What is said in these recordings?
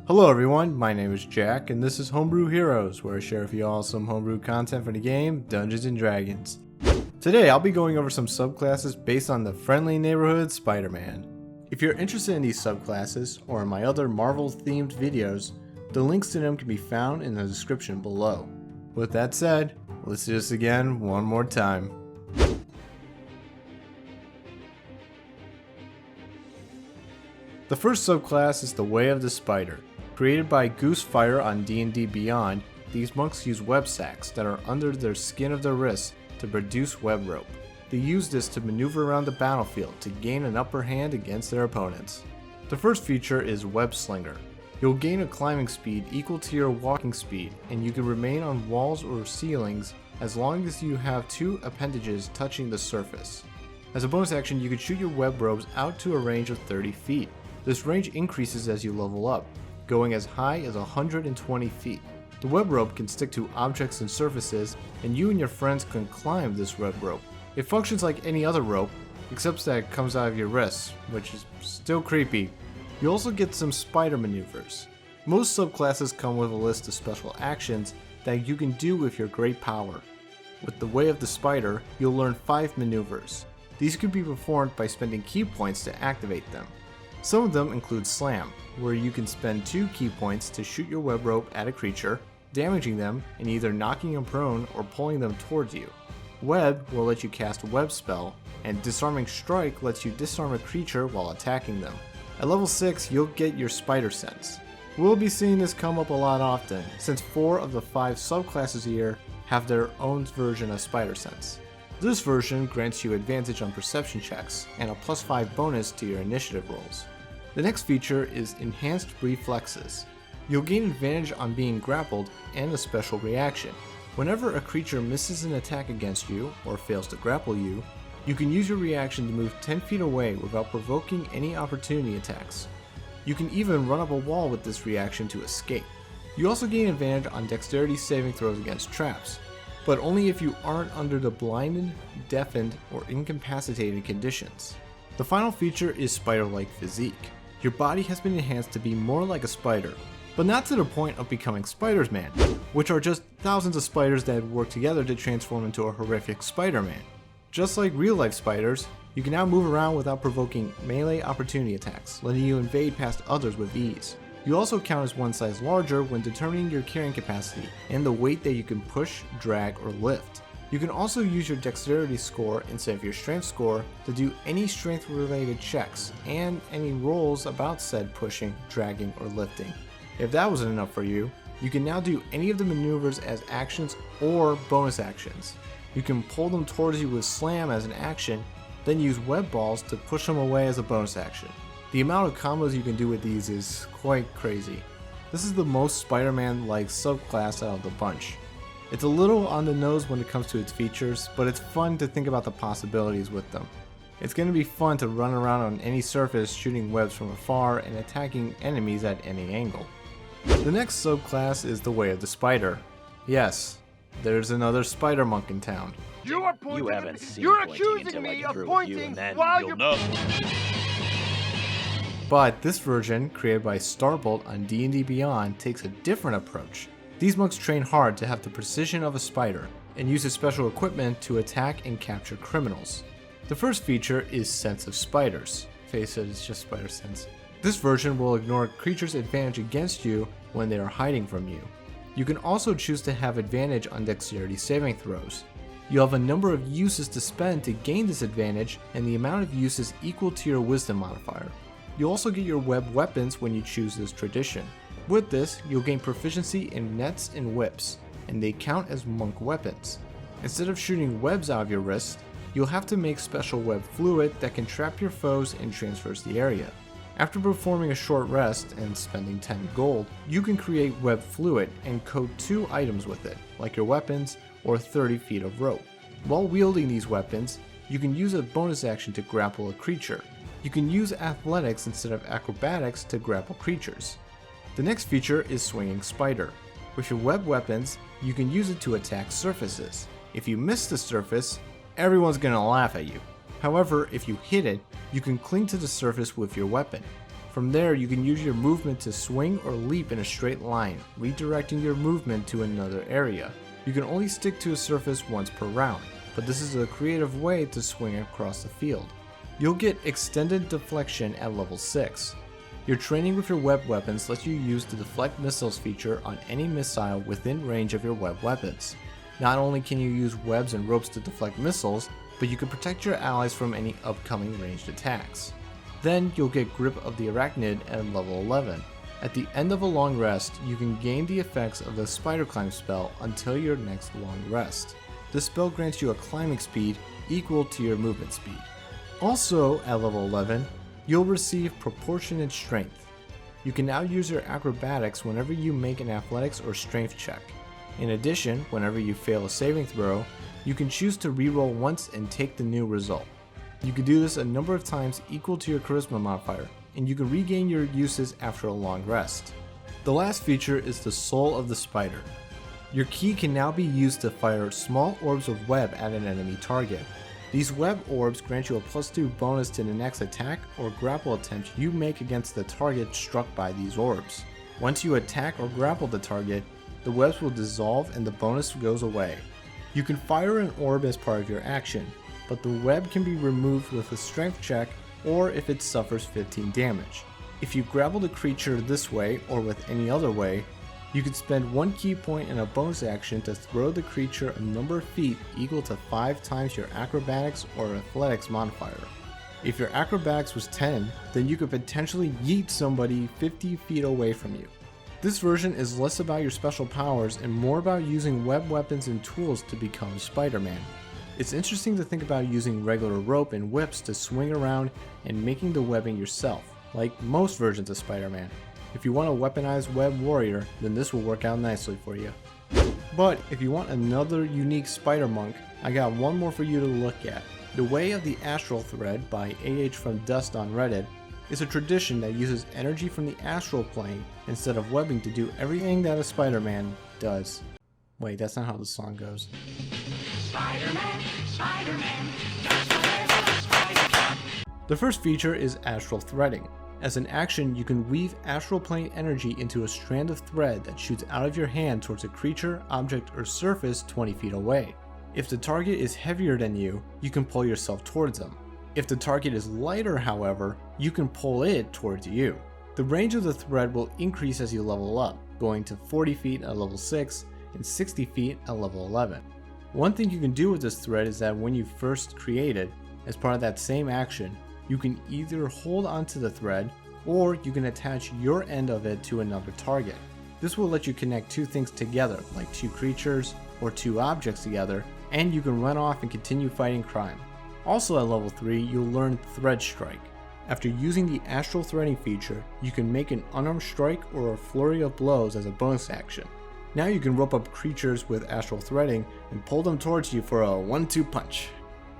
Hello everyone, my name is Jack and this is Homebrew Heroes, where I share with you all some homebrew content for the game Dungeons & Dragons. Today I'll be going over some subclasses based on the friendly neighborhood Spider-Man. If you're interested in these subclasses, or in my other Marvel themed videos, the links to them can be found in the description below. With that said, let's do this again one more time. The first subclass is the Way of the Spider. Created by Goosefire on D&D Beyond, these monks use web sacks that are under their skin of their wrists to produce web rope. They use this to maneuver around the battlefield to gain an upper hand against their opponents. The first feature is web-slinger. You'll gain a climbing speed equal to your walking speed, and you can remain on walls or ceilings as long as you have two appendages touching the surface. As a bonus action, you can shoot your web ropes out to a range of 30 feet. This range increases as you level up, going as high as 120 feet. The web rope can stick to objects and surfaces, and you and your friends can climb this web rope. It functions like any other rope, except that it comes out of your wrists, which is still creepy. You also get some spider maneuvers. Most subclasses come with a list of special actions that you can do with your great power. With the Way of the Spider, you'll learn 5 maneuvers. These can be performed by spending key points to activate them. Some of them include Slam, where you can spend 2 key points to shoot your web rope at a creature, damaging them and either knocking them prone or pulling them towards you. Web will let you cast a web spell, and Disarming Strike lets you disarm a creature while attacking them. At level 6, you'll get your Spider Sense. We'll be seeing this come up a lot often, since 4 of the 5 subclasses here have their own version of Spider Sense. This version grants you advantage on perception checks, and a +5 bonus to your initiative rolls. The next feature is Enhanced Reflexes. You'll gain advantage on being grappled and a special reaction. Whenever a creature misses an attack against you, or fails to grapple you, you can use your reaction to move 10 feet away without provoking any opportunity attacks. You can even run up a wall with this reaction to escape. You also gain advantage on dexterity saving throws against traps, but only if you aren't under the blinded, deafened, or incapacitated conditions. The final feature is Spider-Like Physique. Your body has been enhanced to be more like a spider, but not to the point of becoming Spider-Man, which are just thousands of spiders that work together to transform into a horrific Spider-Man. Just like real-life spiders, you can now move around without provoking melee opportunity attacks, letting you invade past others with ease. You also count as one size larger when determining your carrying capacity and the weight that you can push, drag, or lift. You can also use your dexterity score instead of your strength score to do any strength related checks and any rolls about said pushing, dragging, or lifting. If that wasn't enough for you, you can now do any of the maneuvers as actions or bonus actions. You can pull them towards you with Slam as an action, then use web balls to push them away as a bonus action. The amount of combos you can do with these is quite crazy. This is the most Spider-Man-like subclass out of the bunch. It's a little on the nose when it comes to its features, but it's fun to think about the possibilities with them. It's going to be fun to run around on any surface shooting webs from afar and attacking enemies at any angle. The next subclass is the Way of the Spider. Yes, there's another spider monk in town. You are pointing. You haven't seen You're pointing accusing until I me get of through with pointing you, and then while you'll you're. know. But this version, created by Starbolt on D&D Beyond, takes a different approach. These monks train hard to have the precision of a spider, and uses special equipment to attack and capture criminals. The first feature is Sense of Spiders. Face it, it's just spider sense. This version will ignore a creature's advantage against you when they are hiding from you. You can also choose to have advantage on dexterity saving throws. You'll have a number of uses to spend to gain this advantage, and the amount of uses equal to your wisdom modifier. You'll also get your web weapons when you choose this tradition. With this, you'll gain proficiency in nets and whips, and they count as monk weapons. Instead of shooting webs out of your wrist, you'll have to make special web fluid that can trap your foes and traverse the area. After performing a short rest and spending 10 gold, you can create web fluid and coat 2 items with it, like your weapons or 30 feet of rope. While wielding these weapons, you can use a bonus action to grapple a creature. You can use athletics instead of acrobatics to grapple creatures. The next feature is Swinging Spider. With your web weapons, you can use it to attack surfaces. If you miss the surface, everyone's gonna laugh at you. However, if you hit it, you can cling to the surface with your weapon. For From there, you can use your movement to swing or leap in a straight line, redirecting your movement to another area. You can only stick to a surface once per round, but this is a creative way to swing across the field. You'll get extended deflection at level 6. Your training with your web weapons lets you use the deflect missiles feature on any missile within range of your web weapons. Not only can you use webs and ropes to deflect missiles, but you can protect your allies from any upcoming ranged attacks. Then you'll get Grip of the Arachnoid at level 11. At the end of a long rest, you can gain the effects of the Spider Climb spell until your next long rest. This spell grants you a climbing speed equal to your movement speed. Also at level 11, you'll receive Proportionate Strength. You can now use your acrobatics whenever you make an athletics or strength check. In addition, whenever you fail a saving throw, you can choose to reroll once and take the new result. You can do this a number of times equal to your charisma modifier, and you can regain your uses after a long rest. The last feature is the Soul of the Spider. Your key can now be used to fire small orbs of web at an enemy target. These web orbs grant you a +2 bonus to the next attack or grapple attempt you make against the target struck by these orbs. Once you attack or grapple the target, the webs will dissolve and the bonus goes away. You can fire an orb as part of your action, but the web can be removed with a strength check or if it suffers 15 damage. If you grapple the creature this way or with any other way, you can spend 1 key point in a bonus action to throw the creature a number of feet equal to 5 times your acrobatics or athletics modifier. If your acrobatics was 10, then you could potentially yeet somebody 50 feet away from you. This version is less about your special powers and more about using web weapons and tools to become Spider-Man. It's interesting to think about using regular rope and whips to swing around and making the webbing yourself, like most versions of Spider-Man. If you want a weaponized web warrior, then this will work out nicely for you. But if you want another unique spider monk, I got one more for you to look at. The Way of the Astral thread by AHfromDust on Reddit is a tradition that uses energy from the astral plane instead of webbing to do everything that a Spider-Man does. Wait, that's not how the song goes. Spider-Man, Spider-Man, that's the way of the Spider-Man. The first feature is Astral threading. As an action, you can weave astral plane energy into a strand of thread that shoots out of your hand towards a creature, object, or surface 20 feet away. If the target is heavier than you can pull yourself towards them. If the target is lighter, however, you can pull it towards you. The range of the thread will increase as you level up, going to 40 feet at level 6 and 60 feet at level 11. One thing you can do with this thread is that when you first create it, as part of that same action, you can either hold onto the thread or you can attach your end of it to another target. This will let you connect two things together, like two creatures or two objects together, and you can run off and continue fighting crime. Also at level 3, you'll learn Thread Strike. After using the Astral Threading feature, you can make an unarmed strike or a flurry of blows as a bonus action. Now you can rope up creatures with Astral Threading and pull them towards you for a 1-2 punch.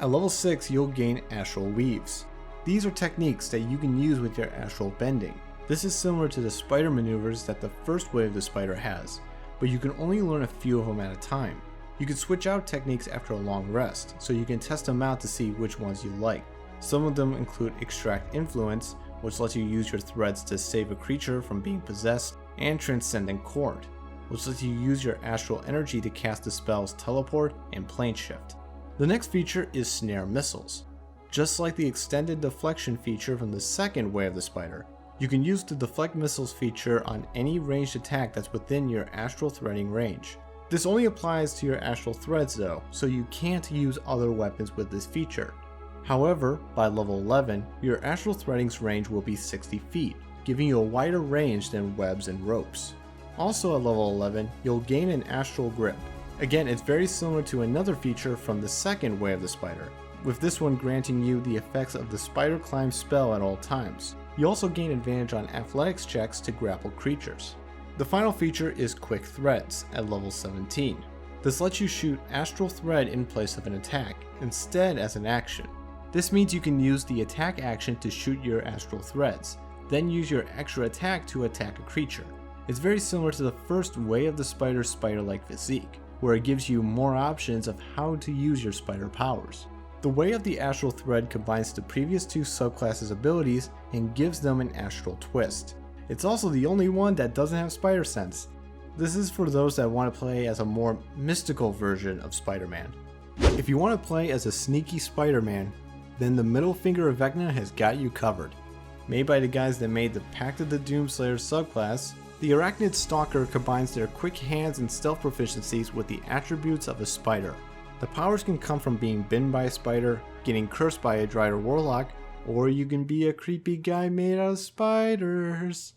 At level 6, you'll gain Astral Weaves. These are techniques that you can use with your Astral Bending. This is similar to the spider maneuvers that the first wave of the spider has, but you can only learn a few of them at a time. You can switch out techniques after a long rest, so you can test them out to see which ones you like. Some of them include Extract Influence, which lets you use your threads to save a creature from being possessed, and Transcendent Chord, which lets you use your astral energy to cast the spells Teleport and Plane Shift. The next feature is Snare Missiles. Just like the extended deflection feature from the second wave of the spider, you can use the Deflect Missiles feature on any ranged attack that's within your Astral Threading range. This only applies to your Astral Threads though, so you can't use other weapons with this feature. However, by level 11, your Astral Threading's range will be 60 feet, giving you a wider range than webs and ropes. Also at level 11, you'll gain an Astral Grip. Again, it's very similar to another feature from the second wave of the spider, with this one granting you the effects of the Spider Climb spell at all times. You also gain advantage on athletics checks to grapple creatures. The final feature is Quick Threads at level 17. This lets you shoot Astral Thread in place of an attack, instead as an action. This means you can use the attack action to shoot your Astral Threads, then use your extra attack to attack a creature. It's very similar to the first Way of the Spider's spider-like physique, where it gives you more options of how to use your spider powers. The Way of the Astral thread combines the previous two subclasses' abilities and gives them an astral twist. It's also the only one that doesn't have spider sense. This is for those that want to play as a more mystical version of Spider-Man. If you want to play as a sneaky Spider-Man, then the middle finger of Vecna has got you covered. Made by the guys that made the Pact of the Doomslayer subclass, the Arachnoid Stalker combines their quick hands and stealth proficiencies with the attributes of a spider. The powers can come from being bitten by a spider, getting cursed by a Dread or Warlock, or you can be a creepy guy made out of spiders.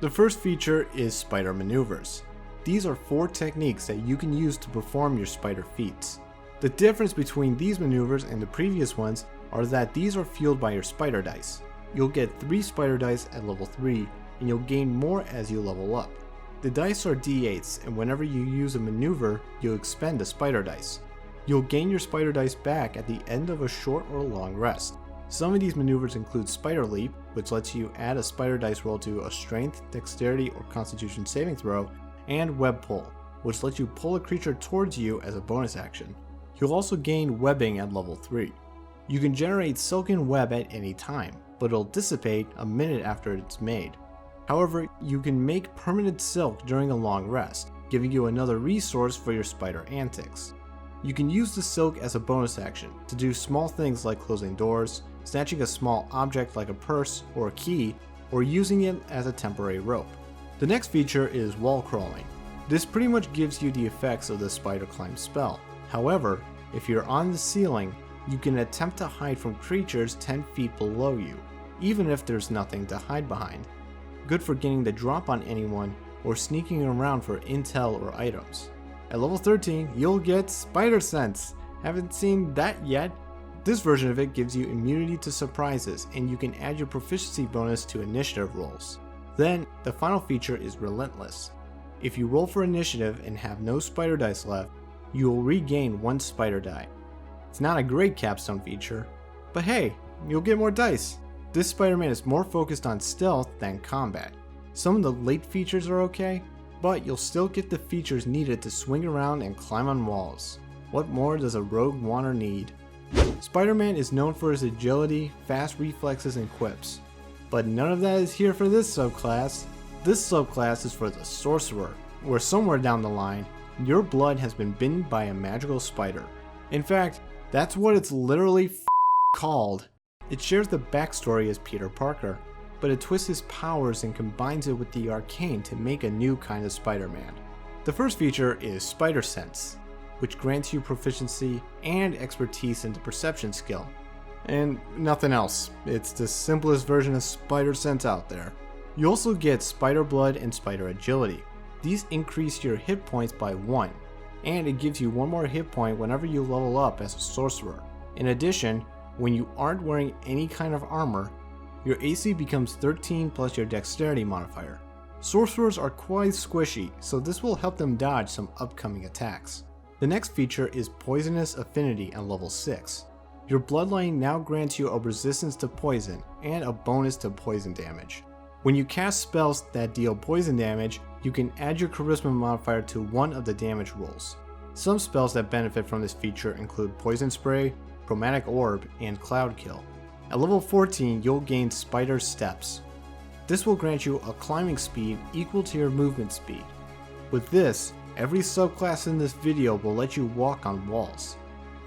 The first feature is Spider Maneuvers. These are 4 techniques that you can use to perform your spider feats. The difference between these maneuvers and the previous ones are that these are fueled by your spider dice. You'll get 3 spider dice at level 3, and you'll gain more as you level up. The dice are d8s, and whenever you use a maneuver, you'll expend a spider dice. You'll gain your spider dice back at the end of a short or long rest. Some of these maneuvers include Spider Leap, which lets you add a spider dice roll to a strength, dexterity, or constitution saving throw, and Web Pull, which lets you pull a creature towards you as a bonus action. You'll also gain webbing at level 3. You can generate silken web at any time, but it'll dissipate a minute after it's made. However, you can make permanent silk during a long rest, giving you another resource for your spider antics. You can use the silk as a bonus action to do small things like closing doors, snatching a small object like a purse or a key, or using it as a temporary rope. The next feature is wall crawling. This pretty much gives you the effects of the spider climb spell. However, if you're on the ceiling, you can attempt to hide from creatures 10 feet below you, even if there's nothing to hide behind. Good for getting the drop on anyone or sneaking around for intel or items. At level 13, you'll get Spider Sense. Haven't seen that yet? This version of it gives you immunity to surprises, and you can add your proficiency bonus to initiative rolls. Then, the final feature is Relentless. If you roll for initiative and have no spider dice left, you will regain 1 spider die. It's not a great capstone feature, but hey, you'll get more dice. This Spider-Man is more focused on stealth than combat. Some of the late features are okay, but you'll still get the features needed to swing around and climb on walls. What more does a rogue want or need? Spider-Man is known for his agility, fast reflexes, and quips. But none of that is here for this subclass. This subclass is for the Sorcerer, where somewhere down the line, your blood has been bitten by a magical spider. In fact, that's what it's literally called. It shares the backstory as Peter Parker, but it twists his powers and combines it with the arcane to make a new kind of Spider-Man. The first feature is Spider Sense, which grants you proficiency and expertise in the perception skill. And nothing else. It's the simplest version of Spider Sense out there. You also get Spider Blood and Spider Agility. These increase your hit points by 1, and it gives you 1 more hit point whenever you level up as a Sorcerer. In addition, when you aren't wearing any kind of armor, your AC becomes 13 plus your dexterity modifier. Sorcerers are quite squishy, so this will help them dodge some upcoming attacks. The next feature is Poisonous Affinity at level 6. Your bloodline now grants you a resistance to poison and a bonus to poison damage. When you cast spells that deal poison damage, you can add your charisma modifier to 1 of the damage rolls. Some spells that benefit from this feature include Poison Spray, Chromatic Orb, and Cloud Kill. At level 14, you'll gain Spider Steps. This will grant you a climbing speed equal to your movement speed. With this, every subclass in this video will let you walk on walls.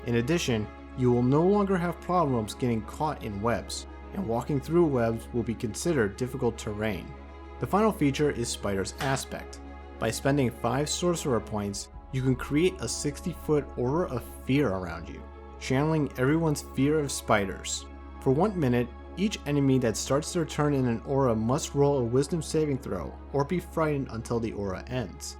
In addition, you will no longer have problems getting caught in webs, and walking through webs will be considered difficult terrain. The final feature is Spider's Aspect. By spending 5 Sorcerer points, you can create a 60-foot aura of fear around you, channeling everyone's fear of spiders. For 1 minute, each enemy that starts their turn in an aura must roll a wisdom saving throw or be frightened until the aura ends.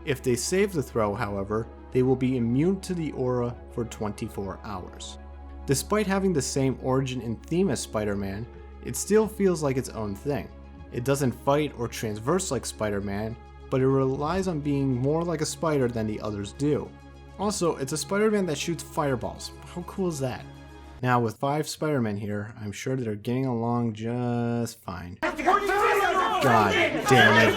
If they save the throw, however, they will be immune to the aura for 24 hours. Despite having the same origin and theme as Spider-Man, it still feels like its own thing. It doesn't fight or transverse like Spider-Man, but it relies on being more like a spider than the others do. Also, it's a Spider-Man that shoots fireballs. How cool is that? Now, with 5 Spider-Men here, I'm sure they're getting along just fine. God damn it.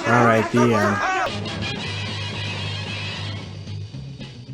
Alright, the end.